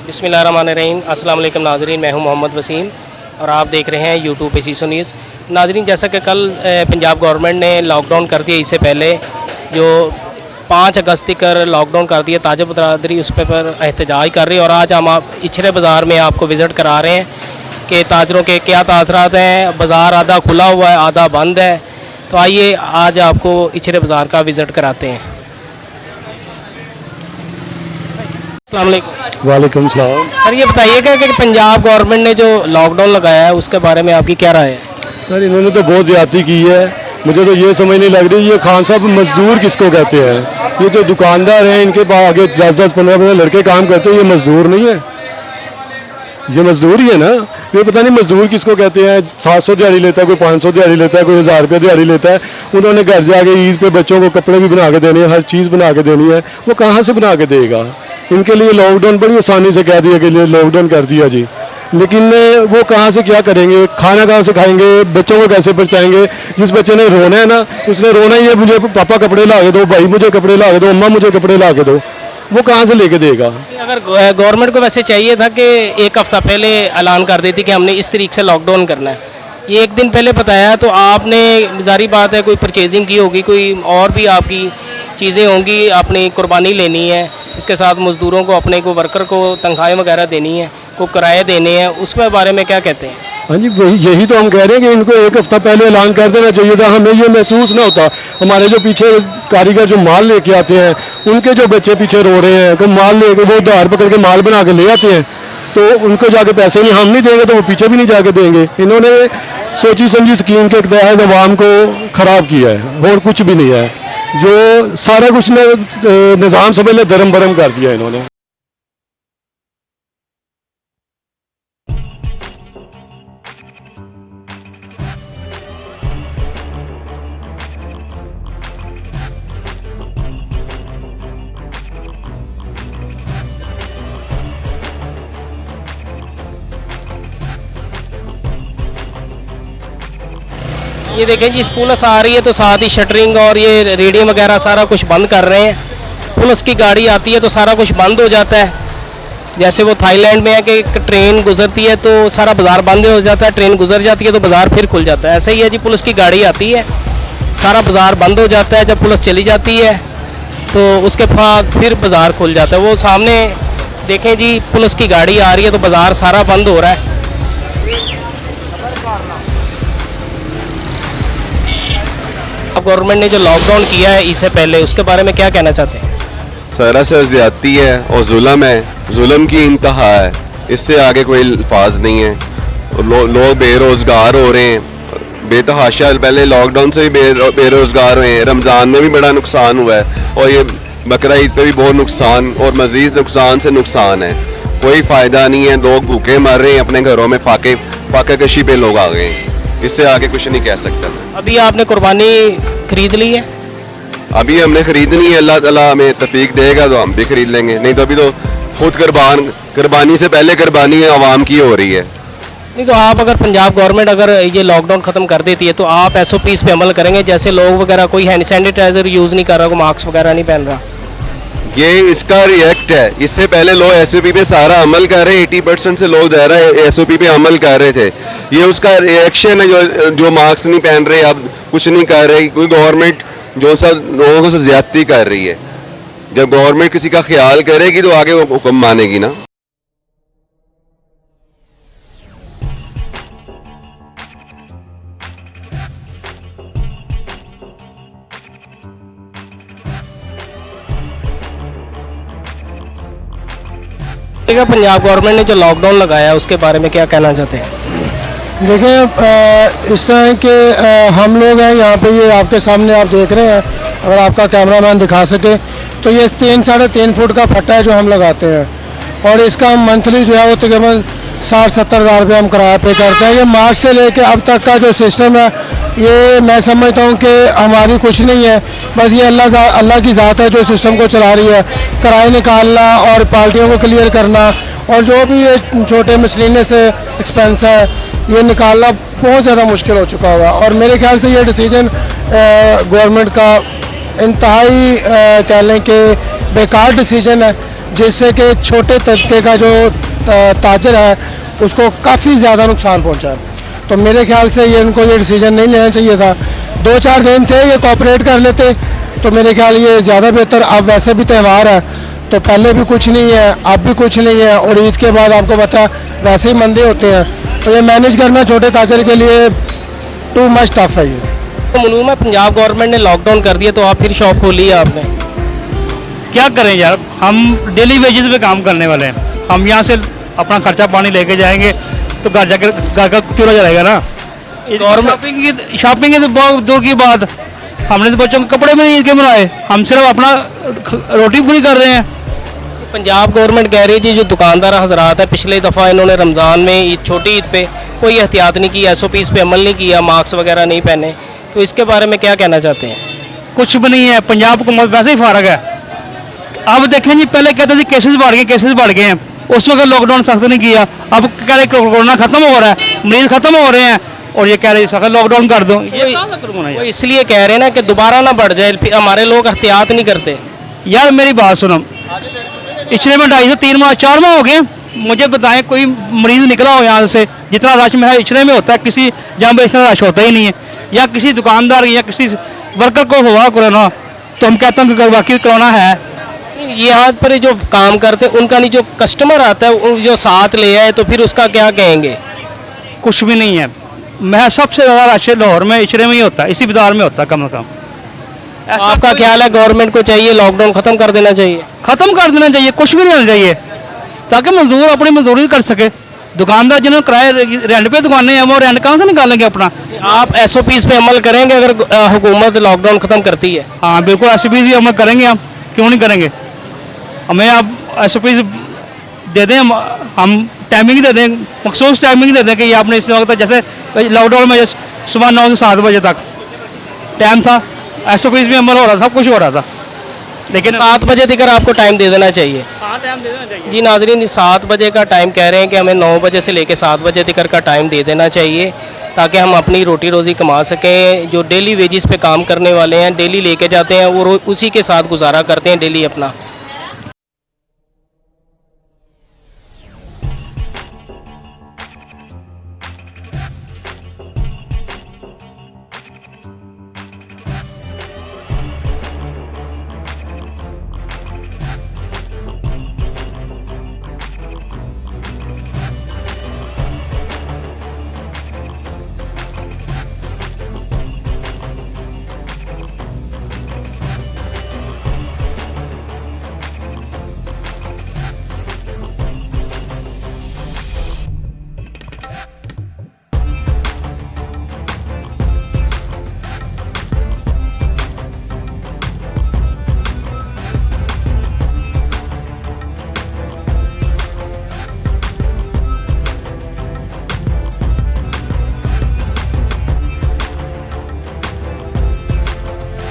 बिस्मिल्लाहिर्रहमानिर्रहीम। अस्सलाम वालेकुम नाज़रीन, मैं हूं मोहम्मद वसीम और आप देख रहे हैं यूट्यूब पे सीसो न्यूज़। नाज़रीन, जैसा कि कल पंजाब गवर्नमेंट ने लॉकडाउन कर दिया, इससे पहले जो 5 अगस्त तक लॉकडाउन कर दिया, ताजर बरदरी उस पर एहतजाज कर रही है। और आज हम इचरे बाज़ार में आपको विज़िट करा रहे हैं कि ताजरों के क्या तासरात हैं। बाज़ार आधा खुला हुआ है, आधा बंद है। तो आइए आज आपको इचरे बाज़ार का विज़िट कराते हैं। अस्सलाम वालेकुम। वालेकुम सलाम। सर, ये बताइएगा कि पंजाब गवर्नमेंट ने जो लॉकडाउन लगाया है उसके बारे में आपकी क्या राय है? सर, इन्होंने तो बहुत ज़्यादती की है। मुझे तो ये समझ नहीं लग रही, ये खान साहब मजदूर किसको कहते हैं? ये जो दुकानदार हैं, इनके पास आगे 10-10, 15-15 लड़के काम करते हैं, ये मजदूर नहीं है? ये मजदूर ही है ना। ये पता नहीं मजदूर किसको कहते हैं। 700 दिहाड़ी लेता है, कोई 500 दिहाड़ी लेता है, कोई 1000 रुपये दिहाड़ी लेता है। उन्होंने घर जाके ईद पे बच्चों को कपड़े भी बना के देने हैं, हर चीज़ बना के देनी है। वो कहाँ से बना के देगा? इनके लिए लॉकडाउन बड़ी आसानी से कह दिया कि लॉकडाउन कर दिया जी, लेकिन वो कहाँ से क्या करेंगे? खाना कहाँ से खाएंगे? बच्चों को कैसे बचाएंगे? जिस बच्चे ने रोना है ना, उसने रोना ही है, मुझे पापा कपड़े ला के दो, भाई मुझे कपड़े ला के दो, अम्मा मुझे कपड़े ला के दो। वो कहाँ से लेके देगा? अगर गवर्नमेंट को वैसे चाहिए था कि एक हफ़्ता पहले ऐलान कर देती कि हमने इस तरीके से लॉकडाउन करना है। ये एक दिन पहले बताया तो आपने, जारी बात है, कोई परचेजिंग की होगी, कोई और भी आपकी चीज़ें होंगी, अपनी कुर्बानी लेनी है, उसके साथ मज़दूरों को, अपने को वर्कर को तनख्वाहें वगैरह देनी है, को किराए देने हैं, उसके बारे में क्या कहते हैं? हाँ जी, वही यही तो हम कह रहे हैं कि इनको एक हफ्ता पहले ऐलान कर देना चाहिए था। हमें ये महसूस ना होता। हमारे जो पीछे कारीगर जो माल लेके आते हैं, उनके जो बच्चे पीछे रो रहे हैं कि माल लेके वो उधार पकड़ के माल बना के ले आते हैं, तो उनको जाके पैसे नहीं, हम नहीं देंगे तो वो पीछे भी नहीं जाके देंगे। इन्होंने सोची समझी स्कीम के तहत आवाम को ख़राब किया है और कुछ भी नहीं है। जो सारा कुछ ने निज़ाम समझ ले धर्म भरम कर दिया इन्होंने। ये देखें जी, पुलिस आ रही है तो साथ ही शटरिंग और ये रेडियो वगैरह सारा कुछ बंद कर रहे हैं। पुलिस की गाड़ी आती है तो सारा कुछ बंद हो जाता है। जैसे वो थाईलैंड में है कि ट्रेन गुजरती है तो सारा बाज़ार बंद हो जाता है, ट्रेन गुजर जाती है तो बाज़ार फिर खुल जाता है। ऐसे ही है जी, पुलिस की गाड़ी आती है, सारा बाज़ार बंद हो जाता है। जब पुलिस चली जाती है तो उसके बाद फिर बाज़ार खुल जाता है। वो सामने देखें जी, पुलिस की गाड़ी आ रही है तो बाज़ार सारा बंद हो रहा है। गवर्नमेंट ने जो लॉकडाउन किया है इससे पहले, उसके बारे में क्या कहना चाहते हैं? सरासर ज़्यादती है और जुल्म है, जुल्म की इंतहा है। इससे आगे कोई अल्फाज नहीं है। लोग बेरोज़गार हो रहे हैं बेतहाशा। पहले लॉकडाउन से भी बेरोज़गार हुए हैं। रमज़ान में भी बड़ा नुकसान हुआ है और ये बकरा ईद पे भी बहुत नुकसान और मज़ीद नुकसान से नुकसान है। कोई फ़ायदा नहीं है। लोग भूखे मर रहे हैं अपने घरों में, फाके कशी पे लोग आ गए हैं। इससे आगे कुछ नहीं कह सकता। अभी आपने कुर्बानी खरीद ली है? अभी हमने खरीदनी है। अल्लाह ताला हमें तौफीक देगा तो हम भी खरीद लेंगे, नहीं तो अभी तो खुद कुर्बानी से पहले कुर्बानी आवाम की हो रही है। नहीं तो आप, अगर पंजाब गवर्नमेंट अगर ये लॉकडाउन ख़त्म कर देती है तो आप SOPs पे अमल करेंगे? जैसे लोग वगैरह कोई हैंड सैनिटाइजर यूज़ नहीं कर रहा, कोई मास्क वगैरह नहीं पहन रहा, ये इसका रिएक्ट है। इससे पहले लोग SOP पे सारा अमल कर रहे हैं। 80% से लोग ज़्यादा SOP पे अमल कर रहे थे। ये उसका रिएक्शन है। जो मास्क नहीं पहन रहे, अब कुछ नहीं कर रही। कोई गवर्नमेंट जो सब लोगों को ज़्यादती कर रही है। जब गवर्नमेंट किसी का ख्याल करेगी तो आगे वो हुक्म मानेगी ना। पंजाब गवर्नमेंट ने जो लॉकडाउन लगाया है उसके बारे में क्या कहना चाहते हैं? देखिए, इस तरह के हम लोग हैं यहाँ पे, ये आपके सामने आप देख रहे हैं, अगर आपका कैमरामैन दिखा सके तो ये 3-3.5 फुट का फट्टा है जो हम लगाते हैं और इसका हम मंथली जो है वो तकरीबन 60-70 हज़ार रुपये हम किराया पे करते हैं। ये मार्च से लेके अब तक का जो सिस्टम है, ये मैं समझता हूँ कि हमारी कुछ नहीं है, बस ये अल्लाह की ज़ात है जो सिस्टम को चला रही है। किराए निकालना और पार्टियों को क्लियर करना और जो भी ये छोटे मिसलिनियस एक्सपेंस है, ये निकालना बहुत ज़्यादा मुश्किल हो चुका हुआ। और मेरे ख्याल से ये डिसीजन गवर्नमेंट का इंतहाई कह लें कि बेकार डिसीजन है। जिससे कि छोटे तबके का जो ताजर है उसको काफ़ी ज़्यादा नुकसान पहुंचा है। तो मेरे ख्याल से ये इनको ये डिसीजन नहीं लेना चाहिए था। 2-4 दिन थे ये कोऑपरेट कर लेते तो मेरे ख्याल ये ज़्यादा बेहतर। अब वैसे भी त्यौहार है तो पहले भी कुछ नहीं है, अब भी कुछ नहीं है, और ईद के बाद आपको पता है वैसे ही मंदे होते हैं। तो ये मैनेज करना छोटे ताजर के लिए टू मच टफ है ये। तो मलूम में पंजाब गवर्नमेंट ने लॉकडाउन कर दिया तो आप फिर शॉप खोली है आपने। क्या करें यार, हम डेली वेजेस पे काम करने वाले हैं। हम यहाँ से अपना खर्चा पानी लेके जाएंगे तो घर जाकर घर का चूल्हा जलाएगा ना। शॉपिंग की तो बहुत दूर की बात, हमने तो बच्चों के कपड़े भी नहीं ईद के बनाए, हम सिर्फ अपना रोटी पूरी कर रहे हैं। पंजाब गवर्नमेंट कह रही है जी जो दुकानदार हजरात है पिछले दफ़ा इन्होंने रमज़ान में ईद छोटी ईद पे कोई एहतियात नहीं की, SOPs पे अमल नहीं किया, मास्क वगैरह नहीं पहने, तो इसके बारे में क्या कहना चाहते हैं? कुछ भी नहीं है, पंजाब हुकूमत वैसे ही फारग है। अब देखें जी, पहले कहते थे केसेस बढ़ गए हैं, उस वक्त लॉकडाउन सख्त नहीं किया। अब कह रहे कोरोना खत्म हो रहा है, मरीज खत्म हो रहे हैं, और ये कह रहे सख्त लॉकडाउन कर दो। वो इसलिए कह रहे हैं ना कि दोबारा ना बढ़ जाए, हमारे लोग एहतियात नहीं करते। यार मेरी बात सुनो, पिछले में 2.5 से 3 माह 4 माह हो गए, मुझे बताएं कोई मरीज निकला हो यहाँ से, जितना रश में है इचरे में होता है, किसी जहाँ पे इतना रश होता ही नहीं है, या किसी दुकानदार या किसी वर्कर को हुआ कोरोना तो हम कहते हैं कि वाकई कोरोना है। यहाँ पर जो काम करते हैं उनका नहीं, जो कस्टमर आता है जो साथ ले आए तो फिर उसका क्या कहेंगे? कुछ भी नहीं है। मैं सबसे ज़्यादा रश लाहौर में इचरे में ही होता है, इसी बाजार में होता है कम से कम। आपका ख्याल है गवर्नमेंट को चाहिए लॉकडाउन खत्म कर देना चाहिए? खत्म कर देना चाहिए, कुछ भी नहीं होना चाहिए, ताकि मजदूर अपनी मजदूरी कर सके। दुकानदार जिन्होंने किराए रेंट पे दुकानें हैं वो रेंट कहाँ से निकालेंगे अपना? आप SOPs पे अमल करेंगे अगर हुकूमत लॉकडाउन खत्म करती है? हाँ बिल्कुल, SOPs भी अमल करेंगे हम, क्यों नहीं करेंगे। हमें आप SOPs दे दें, हम टाइमिंग दे दें, मखसूस टाइमिंग दे दें कि ये आपने इस वक्त, जैसे लॉकडाउन में सुबह 9 से 7 बजे तक टाइम था, SOPs भी अमल हो रहा था, सब कुछ हो रहा था, लेकिन 7 बजे तक आपको टाइम दे देना चाहिए। हाँ टाइम दे देना चाहिए जी नाजरीन, 7 बजे का टाइम कह रहे हैं कि हमें 9 बजे से लेकर 7 बजे तक का टाइम दे देना चाहिए ताकि हम अपनी रोटी रोज़ी कमा सकें। जो डेली वेजिस पे काम करने वाले हैं, डेली लेके जाते हैं, वो उसी के साथ गुजारा करते हैं डेली अपना।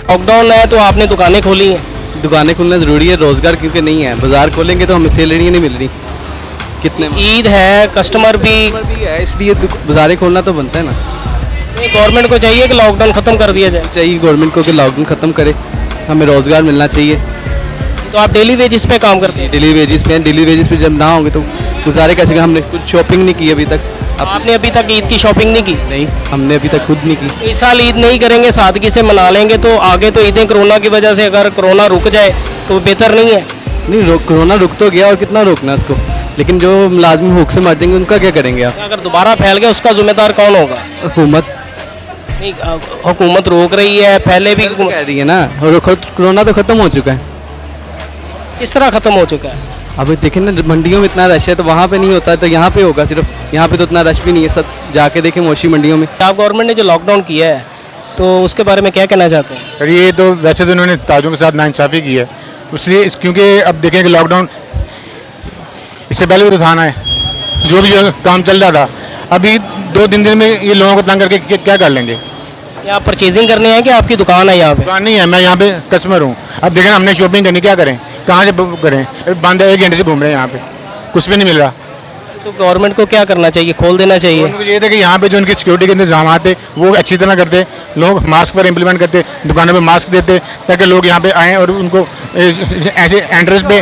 लॉकडाउन है तो आपने दुकानें खोली हैं? दुकानें खोलना ज़रूरी है, रोज़गार क्योंकि नहीं है, बाजार खोलेंगे तो हमें सैलरी नहीं मिल रही। कितने ईद है, कस्टमर भी है, इसलिए बाजारें खोलना तो बनता है ना। गवर्नमेंट को चाहिए कि लॉकडाउन ख़त्म कर दिया जाए। चाहिए गवर्नमेंट को कि लॉकडाउन ख़त्म करे, हमें रोज़गार मिलना चाहिए। तो आप डेली वेजिस पे काम करते हैं? डेली वेजेस पे, डेली वेजेस पे जब ना होंगे तो गुजारे कैसे? हमने कुछ शॉपिंग नहीं की अभी तक। आपने अभी तक ईद की शॉपिंग नहीं की? नहीं, हमने अभी तक खुद नहीं की। तो इस साल ईद नहीं करेंगे, सादगी से मना लेंगे, तो आगे तो ईदें कोरोना की वजह से, अगर कोरोना रुक जाए तो बेहतर नहीं है? नहीं, कोरोना रुक तो गया, और कितना रोकना उसको, लेकिन जो मुलाजिम भूख से मर जाएंगे उनका क्या करेंगे आप? अगर दोबारा फैल गया उसका जिम्मेदार कौन होगा? हुकूमत नहीं, हुकूमत रोक रही है, पहले भी कह रही है ना, और कोरोना तो ख़त्म हो चुका है। किस तरह ख़त्म हो चुका है? अब देखें ना, मंडियों में इतना रश है तो वहाँ पे नहीं होता है, तो यहाँ पे होगा सिर्फ, यहाँ पे तो इतना रश भी नहीं है। सब जाके देखें मोशी मंडियों में। पंजाब गवर्नमेंट ने जो लॉकडाउन किया है तो उसके बारे में क्या कहना चाहते हैं? सर ये तो वैसे तो उन्होंने ताजों के साथ नाइंसाफ़ी की है, इसलिए क्योंकि अब देखें कि लॉकडाउन इससे पहले भी तो था ना, जो भी काम चल रहा था, अभी 2-3 दिन में ये लोगों को तंग करके क्या कर लेंगे? क्या आप परचेजिंग करने हैं कि आपकी दुकान है यहाँ पे? दुकान नहीं है, मैं यहाँ पे कस्टमर हूँ। अब देखें हमने शॉपिंग करनी, क्या करें, कहाँ से करें? बंद है, 1 घंटे से घूम रहे हैं यहाँ पे, कुछ भी नहीं मिल रहा। तो गवर्नमेंट को क्या करना चाहिए? खोल देना चाहिए? उनको ये था कि यहाँ पे जो उनकी सिक्योरिटी के इंतजाम थे वो अच्छी तरह करते, लोग मास्क पर इम्प्लीमेंट करते, दुकानों पे मास्क देते, ताकि लोग यहाँ पे आएँ और उनको ऐसे एंट्रेंस पे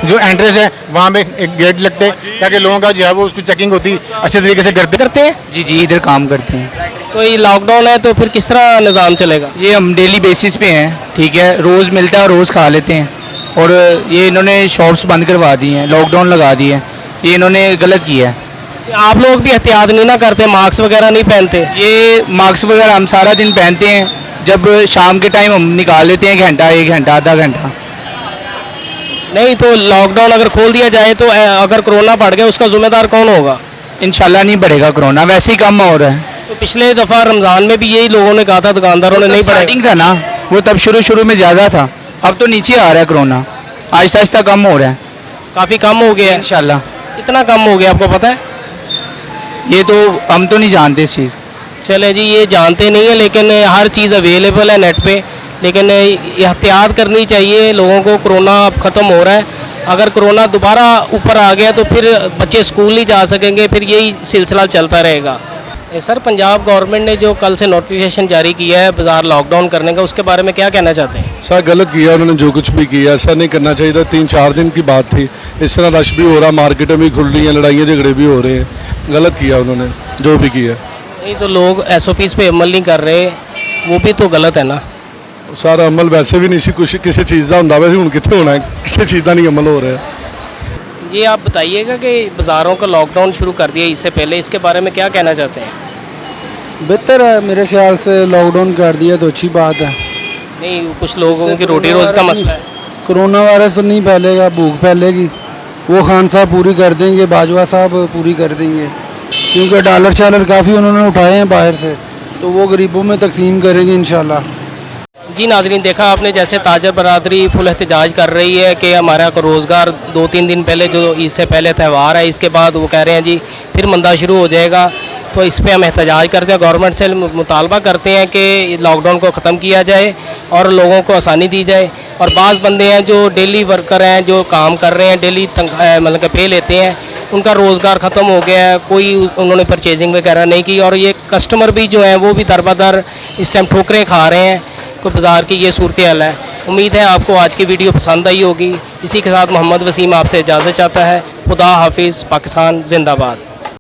जो एंट्रेंस है वहाँ पे एक गेट लगते ताकि लोगों का जो है वो उसकी चेकिंग होती अच्छे तरीके से करते हैं। जी जी इधर काम करते हैं। तो ये लॉकडाउन है तो फिर किस तरह निज़ाम चलेगा? ये हम डेली बेसिस पे हैं, ठीक है, रोज़ मिलता है और रोज़ खा लेते हैं। और ये इन्होंने शॉप्स बंद करवा दी हैं, लॉकडाउन लगा दी है, ये इन्होंने गलत किया है। आप लोग भी एहतियात नहीं ना करते, मास्क वगैरह नहीं पहनते? ये मास्क वगैरह हम सारा दिन पहनते हैं, जब शाम के टाइम हम निकाल लेते हैं, घंटा, 1 घंटा, आधा घंटा। नहीं तो लॉकडाउन अगर खोल दिया जाए तो अगर कोरोना बढ़ गया उसका जिम्मेदार कौन होगा? इंशाल्लाह नहीं बढ़ेगा कोरोना, वैसे ही कम हो रहा है। तो पिछले दफ़ा रमज़ान में भी यही लोगों ने कहा था, दुकानदारों ने नहीं बढ़ाया। स्टार्टिंग था ना, वो तब शुरू में ज़्यादा था, अब तो नीचे आ रहा है कोरोना, आहिस्ता आहिस्ता कम हो रहा है। काफ़ी कम हो गया है। इंशाल्लाह। कितना कम हो गया आपको पता है? ये तो हम तो नहीं जानते इस चीज़। चले जी, ये जानते नहीं है लेकिन हर चीज़ अवेलेबल है नेट पे, लेकिन एहतियात करनी चाहिए लोगों को। कोरोना अब ख़त्म हो रहा है, अगर कोरोना दोबारा ऊपर आ गया तो फिर बच्चे स्कूल नहीं जा सकेंगे, फिर यही सिलसिला चलता रहेगा। सर, पंजाब गवर्नमेंट ने जो कल से नोटिफिकेशन जारी किया है बाज़ार लॉकडाउन करने का, उसके बारे में क्या कहना चाहते हैं? सर गलत किया उन्होंने, जो कुछ भी किया ऐसा नहीं करना चाहिए था। 3-4 दिन की बात थी, इस तरह रश भी हो रहा, मार्केटें भी खुल रही हैं, लड़ाइयाँ झगड़े भी हो रहे हैं। गलत किया उन्होंने जो भी किया। नहीं तो लोग SOPs पे अमल नहीं कर रहे, वो भी तो गलत है ना। सारा अमल वैसे भी नहीं सी कुछ किसी चीज़ का होंगे, वैसे हूँ कितने होना है, किसी चीज़ का नहीं अमल हो रहा है। ये आप बताइएगा कि बाज़ारों का लॉकडाउन शुरू कर दिया इससे पहले, इसके बारे में क्या कहना चाहते हैं? बेहतर है मेरे ख्याल से, लॉकडाउन कर दिया तो अच्छी बात है। नहीं, कुछ लोगों की रोटी रोज़ का मसला है। कोरोना वायरस तो नहीं फैलेगा, भूख फैलेगी, वो खान साहब पूरी कर देंगे, बाजवा साहब पूरी कर देंगे, क्योंकि डॉलर शालर काफ़ी उन्होंने उठाए हैं बाहर से, तो वो गरीबों में तकसीम करेंगे इंशाल्लाह। जी नाज़रीन, देखा आपने जैसे ताजर बरादरी फुल एहतजाज कर रही है कि हमारा रोज़गार 2-3 दिन पहले जो इससे पहले त्यौहार है, इसके बाद वो कह रहे हैं जी फिर मंदा शुरू हो जाएगा। तो इस पर हम एहतजाज करते हैं, गवर्नमेंट से मुतालबा करते हैं कि लॉकडाउन को ख़त्म किया जाए और लोगों को आसानी दी जाए। और बाज़ बंदे हैं जो डेली वर्कर हैं, जो काम कर रहे हैं, डेली मतलब कि पे लेते हैं, उनका रोज़गार ख़त्म हो गया है, कोई उन्होंने परचेजिंग वगैरह नहीं की, और ये कस्टमर भी जो हैं वो भी दर बदर इस टाइम ठोकरें खा रहे हैं। तो बाज़ार की ये सूरत हाल है। उम्मीद है आपको आज की वीडियो पसंद आई होगी। इसी के साथ मोहम्मद वसीम आपसे इजाज़त चाहता है। खुदा हाफिज़। पाकिस्तान जिंदाबाद।